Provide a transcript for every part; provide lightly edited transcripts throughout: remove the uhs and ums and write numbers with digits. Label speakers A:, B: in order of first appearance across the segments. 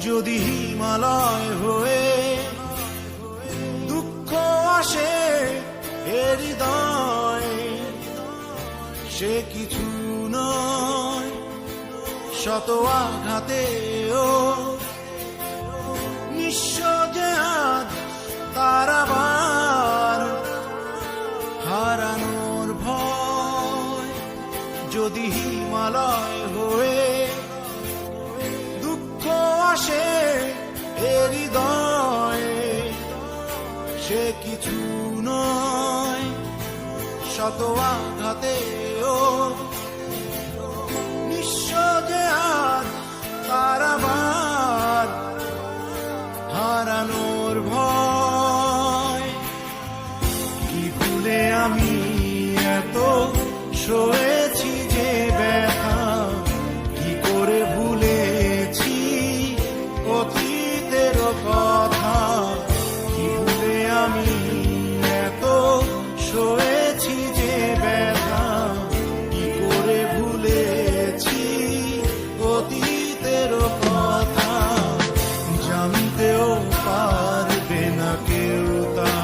A: যদি হিমালয় হয়ে দুঃখ আসে এ হৃদয়, সে কিছু নয় শত আঘাতেও নিঃস্ব যে আজ তার আবার হারানোর ভয়। যদি হিমালয় হয়ে দুঃখ আসে এ হৃদয়ে, সে কিছু নয় শত আঘাতেও নিঃস্ব যে আজ তার আবার হারানোর ভয়। কি ভুলে আমি এত সয়েছি যে ব্যথা, কি করে ভুলেছি অতীতের কথা। কি ভুলে আমি এত সয়েছি যে ব্যথা, কি করে ভুলেছি অতীতের কথা। জানতেও পারবে না কেউ তা,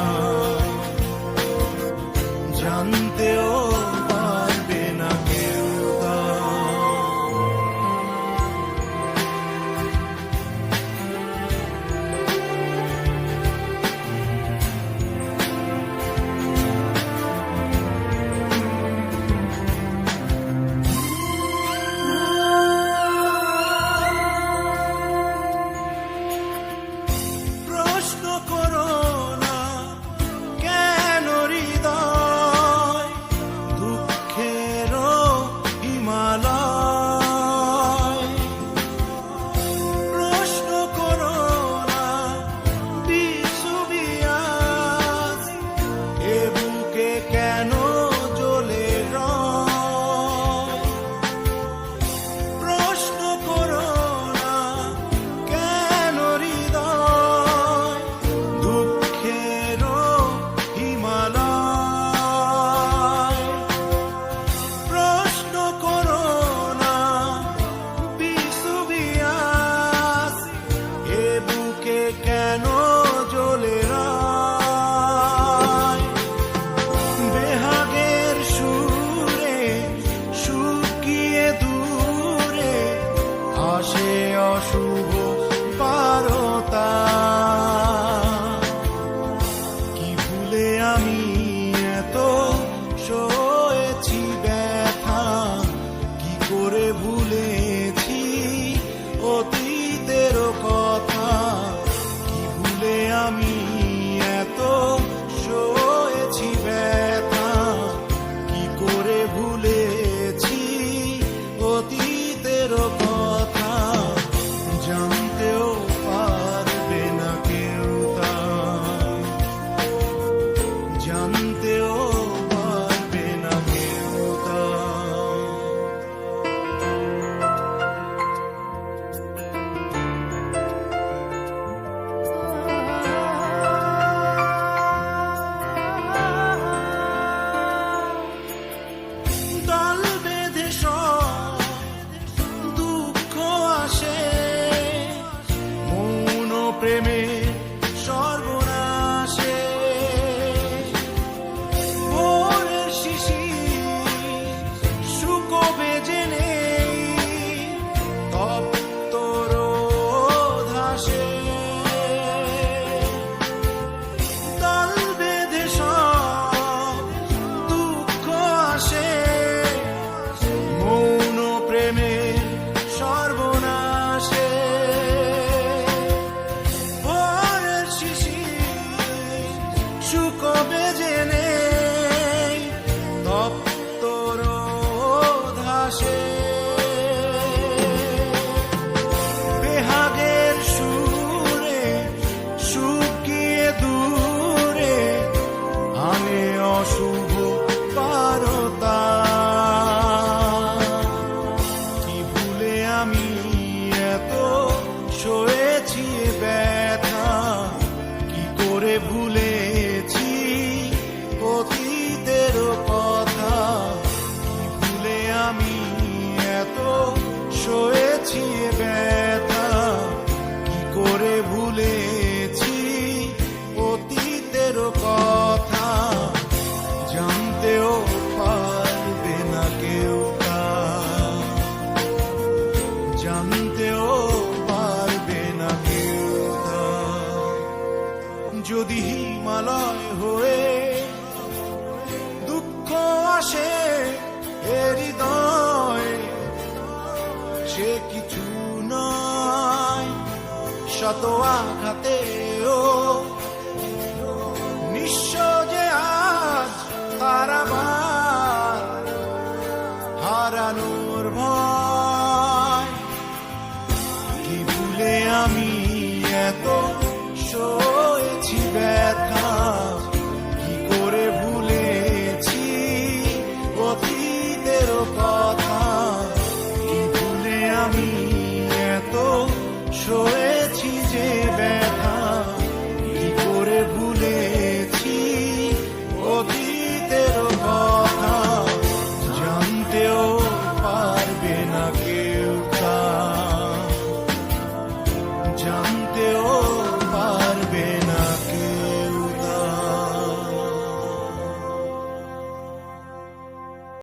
A: জানতেও পারবে না কেউ তা। প্রশ্ন করো না কেন হৃদয় দুঃখেরও হিমালয়। প্রশ্ন করো না বিষুবিয়াস এ বুকে কেন জ্বলে রয়। প্রশ্ন করো না কেন হৃদয় দুঃখেরও হিমালয়। প্রশ্ন করো না বিষুবিয়াস এ বুকে কেন জ্বলে রয়। বেহাগের সুরে শুকিয়ে দূরে আসে অশুভ বারতা। কি ভুলে আমি এত সয়েছি ব্যথা, কি করে ভুলেছি অতীতের কথা। কি ভুলে আমি এত সয়েছি ব্যথা, কি করে ভুলেছি অতীতের কথা। জানতেও পারবে না কেউ তা, জানতেও পারবে না কেউ তা। দল বেঁধে সব দুঃখ আসে, মৌন প্রেমে সর্বনাশে। ভোরের শিশির শুকোবে জেনে তপ্ত রোদ হাসে। দল বেঁধে সব দুঃখ আসে, মৌন প্রেমে সর্বনাশে। হিমালয় হয়ে দুঃখ আসে এ হৃদয়ে, সে কিছু নয় শত আঘাতেও নিঃস্ব যে আজ তার আমার হারানোর ভয়। কি ভুলে আমি এত সয়েছি ব্যথা, কি করে ভুলেছি অতীতের কথা।